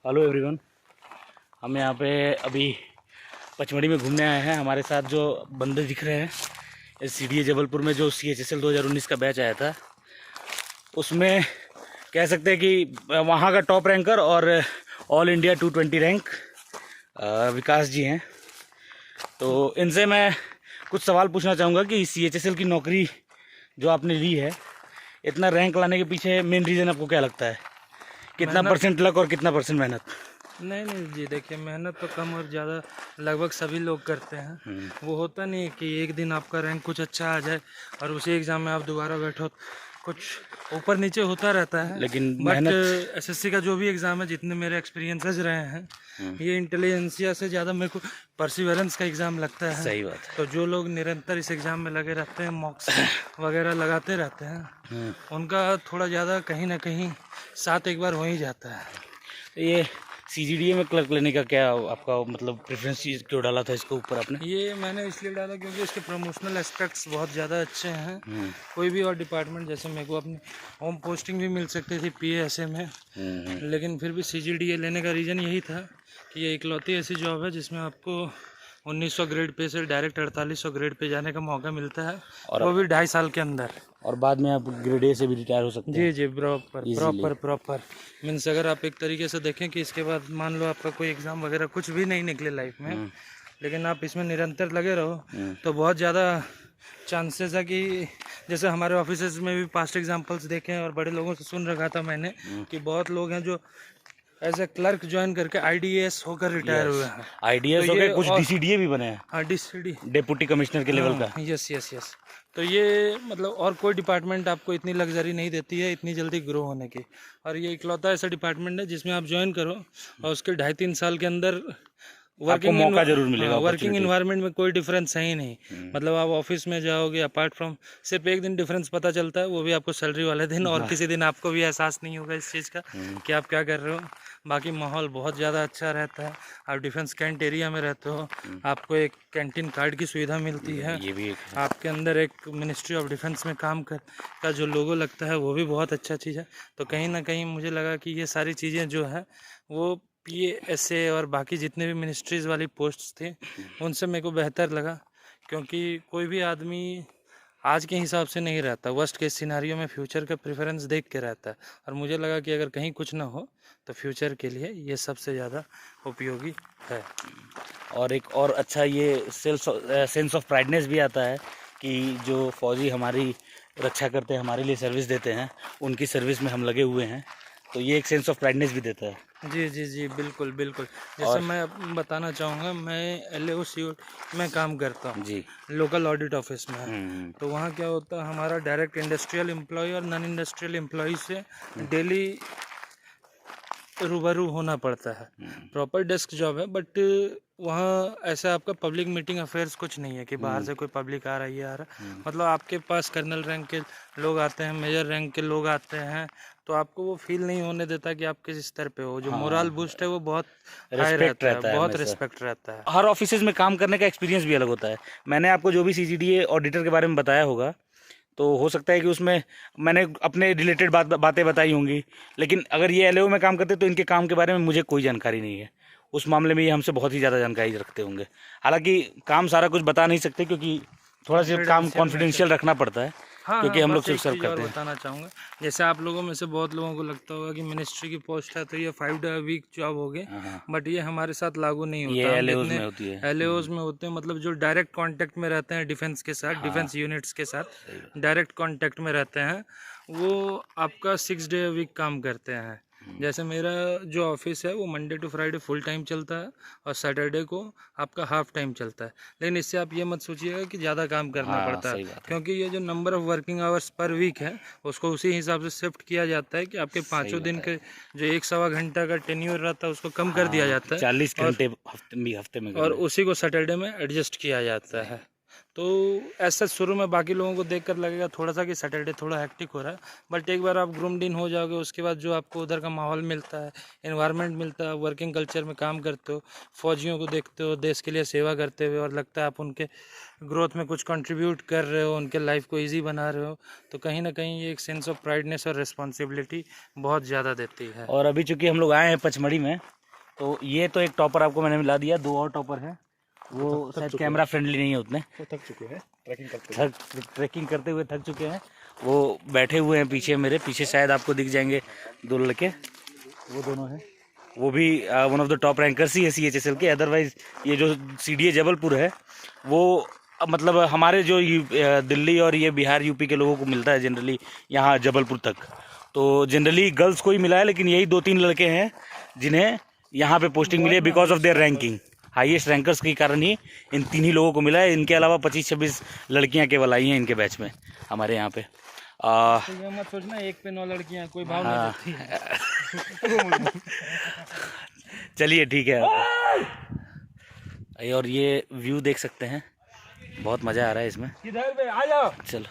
Hello everyone. हम यहाँ पे अभी पचमढ़ी में घूमने आए हैं। हमारे साथ जो बंदे दिख रहे हैं इस CDA जबलपुर में जो CHSL 2019 का बैच आया था, उसमें कह सकते हैं कि वहाँ का टॉप रैंकर और ऑल इंडिया 220 रैंक विकास जी हैं। तो इनसे मैं कुछ सवाल पूछना चाहूँगा कि CHSL की नौकरी जो आपने ली है, इतना रैंक लाने के पीछे मेन रीज़न आपको क्या लगता है? कितना परसेंट लक और कितना परसेंट मेहनत? नहीं जी, देखिए मेहनत तो कम और ज़्यादा लगभग सभी लोग करते हैं। वो होता नहीं है कि एक दिन आपका रैंक कुछ अच्छा आ जाए और उसी एग्ज़ाम में आप दोबारा बैठो, कुछ ऊपर नीचे होता रहता है। लेकिन बट मेहनत SSC का जो भी एग्ज़ाम है, जितने मेरे एक्सपीरियंसेस रहे हैं, ये इंटेलिजेंसिया से ज़्यादा मेरे को परसिवरेंस का एग्ज़ाम लगता है। सही बात है। तो जो लोग निरंतर इस एग्ज़ाम में लगे रहते हैं, मॉक्स वगैरह लगाते रहते हैं, उनका थोड़ा ज़्यादा कहीं ना कहीं साथ एक बार हो ही जाता है। ये CGDA में क्लर्क लेने का क्या आपका मतलब प्रेफरेंस क्यों डाला था इसके ऊपर आपने? ये मैंने इसलिए डाला क्योंकि इसके प्रमोशनल एस्पेक्ट्स बहुत ज़्यादा अच्छे हैं। कोई भी और डिपार्टमेंट, जैसे मेरे को अपनी होम पोस्टिंग भी मिल सकती थी PASA में, लेकिन फिर भी CGDA लेने का रीज़न यही था कि ये इकलौती ऐसी जॉब है जिसमें आपको 1900 ग्रेड पे से डायरेक्ट 4800 ग्रेड पे जाने का मौका मिलता है, और वो भी 2.5 साल के अंदर। और बाद में आप ग्रेड A से भी रिटायर हो सकते हैं। जी प्रॉपर मीन्स अगर आप एक तरीके से देखें कि इसके बाद मान लो आपका कोई एग्ज़ाम वगैरह कुछ भी नहीं निकले लाइफ में, लेकिन आप इसमें निरंतर लगे रहो, तो बहुत ज़्यादा चांसेस है कि जैसे हमारे ऑफिसेज में भी पास्ट एग्जांपल्स देखे हैं और बड़े लोगों से सुन रखा था मैंने कि बहुत लोग हैं जो एज ए क्लर्क ज्वाइन करके IDAS होकर रिटायर हुए हैं। IDS तो हो ये गए, कुछ DCDA भी बने हैं, हाँ, DCD, डेप्यूटी कमिश्नर के लेवल का। यस। तो ये मतलब और कोई डिपार्टमेंट आपको इतनी लग्जरी नहीं देती है इतनी जल्दी ग्रो होने की, और ये इकलौता ऐसा डिपार्टमेंट है जिसमें आप ज्वाइन करो और उसके 2.5-3 साल के अंदर आपको मौका जरूर मिलेगा। वर्किंग इन्वायरमेंट में कोई डिफरेंस है ही नहीं। मतलब आप ऑफिस में जाओगे, अपार्ट फ्रॉम सिर्फ एक दिन डिफरेंस पता चलता है, वो भी आपको सैलरी वाले दिन, और किसी दिन आपको भी एहसास नहीं होगा इस चीज़ का कि आप क्या कर रहे हो। बाकी माहौल बहुत ज़्यादा अच्छा रहता है। आप डिफेंस कैंट एरिया में रहते हो, आपको एक कैंटीन कार्ड की सुविधा मिलती है, ये भी एक आपके अंदर एक मिनिस्ट्री ऑफ डिफेंस में काम कर का जो लोगो लगता है वो भी बहुत अच्छा चीज़ है। तो कहीं ना कहीं मुझे लगा कि ये सारी चीज़ें जो है वो PASA और बाकी जितने भी मिनिस्ट्रीज़ वाली पोस्ट्स थे उनसे मेरे को बेहतर लगा, क्योंकि कोई भी आदमी आज के हिसाब से नहीं रहता, वर्स्ट केस सिनारियो में फ्यूचर का प्रेफरेंस देख के रहता है। और मुझे लगा कि अगर कहीं कुछ ना हो तो फ्यूचर के लिए ये सबसे ज़्यादा उपयोगी है। और एक और अच्छा ये सेंस ऑफ प्राइडनेस भी आता है कि जो फौजी हमारी रक्षा करते हैं, हमारे लिए सर्विस देते हैं, उनकी सर्विस में हम लगे हुए हैं, तो ये एक सेंस ऑफ प्राइडनेस भी देता है। जी बिल्कुल। जैसे मैं बताना चाहूँगा, मैं LAO में काम करता हूँ जी। लोकल ऑडिट ऑफिस में। तो वहाँ क्या होता है, हमारा डायरेक्ट इंडस्ट्रियल एम्प्लॉय और नॉन इंडस्ट्रियल एम्प्लॉय से डेली रूबरू होना पड़ता है। प्रॉपर डेस्क जॉब है, बट वहाँ ऐसा आपका पब्लिक मीटिंग अफेयर्स कुछ नहीं है कि बाहर से कोई पब्लिक आ रही है आ रहा। मतलब आपके पास कर्नल रैंक के लोग आते हैं, मेजर रैंक के लोग आते हैं, तो आपको वो फील नहीं होने देता कि आप किस स्तर पे हो। जो मोरल बूस्ट है वो बहुत हाई रहता है, बहुत रिस्पेक्ट रहता है। हर ऑफिस में काम करने का एक्सपीरियंस भी अलग होता है। मैंने आपको जो भी CGDA ऑडिटर के बारे में बताया होगा, तो हो सकता है कि उसमें मैंने अपने रिलेटेड बातें बताई होंगी, लेकिन अगर ये LAO में काम करते तो इनके काम के बारे में मुझे कोई जानकारी नहीं है। उस मामले में ये हमसे बहुत ही ज़्यादा जानकारी रखते होंगे। हालांकि काम सारा कुछ बता नहीं सकते क्योंकि थोड़ा सा काम कॉन्फिडेंशियल रखना पड़ता है, क्योंकि हम लोग सिर्फ सर्व करते हैं। बताना चाहूँगा, जैसे आप लोगों में से बहुत लोगों को लगता होगा कि मिनिस्ट्री की पोस्ट है तो ये 5 डे वीक जॉब हो गई, बट ये हमारे साथ लागू नहीं होता। ये LAOs में होती है। LAOs में होते हैं, मतलब जो डायरेक्ट कांटेक्ट में रहते हैं डिफेंस के साथ, डिफेंस यूनिट्स के साथ डायरेक्ट कांटेक्ट में रहते हैं, वो आपका 6 डे वीक काम करते हैं। जैसे मेरा जो ऑफिस है वो Monday to Friday full time चलता है और सैटरडे को आपका हाफ टाइम चलता है। लेकिन इससे आप ये मत सोचिएगा कि ज़्यादा काम करना पड़ता है, क्योंकि ये जो number of working hours per week है उसको उसी हिसाब से शिफ्ट किया जाता है कि आपके 5 दिन के जो 1-1.25 घंटा का टेन्योर रहता है उसको कम कर दिया जाता है, 40 घंटे हफ्ते में और उसी को सैटरडे में एडजस्ट किया जाता है। तो ऐसा शुरू में बाकी लोगों को देखकर लगेगा थोड़ा सा कि सैटरडे थोड़ा हेक्टिक हो रहा है, बट एक बार आप ग्रूम्ड इन हो जाओगे उसके बाद जो आपको उधर का माहौल मिलता है, एनवायरनमेंट मिलता है, वर्किंग कल्चर में काम करते हो, फौजियों को देखते हो देश के लिए सेवा करते हुए, और लगता है आप उनके ग्रोथ में कुछ कंट्रीब्यूट कर रहे हो, उनके लाइफ को ईजी बना रहे हो, तो कहीं ना कहीं ये एक सेंस ऑफ प्राइडनेस और रिस्पॉन्सिबिलिटी बहुत ज़्यादा देती है। और अभी चूंकि हम लोग आए हैं पचमढ़ी में, तो ये तो एक टॉपर आपको मैंने मिला दिया, 2 और टॉपर हैं, वो शायद कैमरा फ्रेंडली नहीं है उतने, थक चुके हैं ट्रैकिंग करते हुए थक चुके हैं। वो बैठे हुए हैं पीछे, मेरे पीछे शायद आपको दिख जाएंगे 2 लड़के, वो दोनों हैं, वो भी one of the top rankers ही है CHSL के। अदरवाइज ये जो CDA जबलपुर है वो मतलब हमारे जो दिल्ली और ये बिहार UP के लोगों को मिलता है जनरली यहाँ जबलपुर तक, तो जनरली गर्ल्स को ही मिला है, लेकिन यही 2-3 लड़के हैं जिन्हें यहाँ पे पोस्टिंग मिली है because of their ranking. Highest rankers के कारण ही इन 3 ही लोगों को मिला है। इनके अलावा 25-26 लड़कियां केवल आई हैं इनके बैच में हमारे यहाँ पे। तो ये मत सोचना 1 पे 9 लड़कियां, कोई भाव नहीं देती है। चलिए ठीक है। और ये व्यू देख सकते हैं, बहुत मज़ा आ रहा है इसमें। किधर पे आ जाओ। चलो।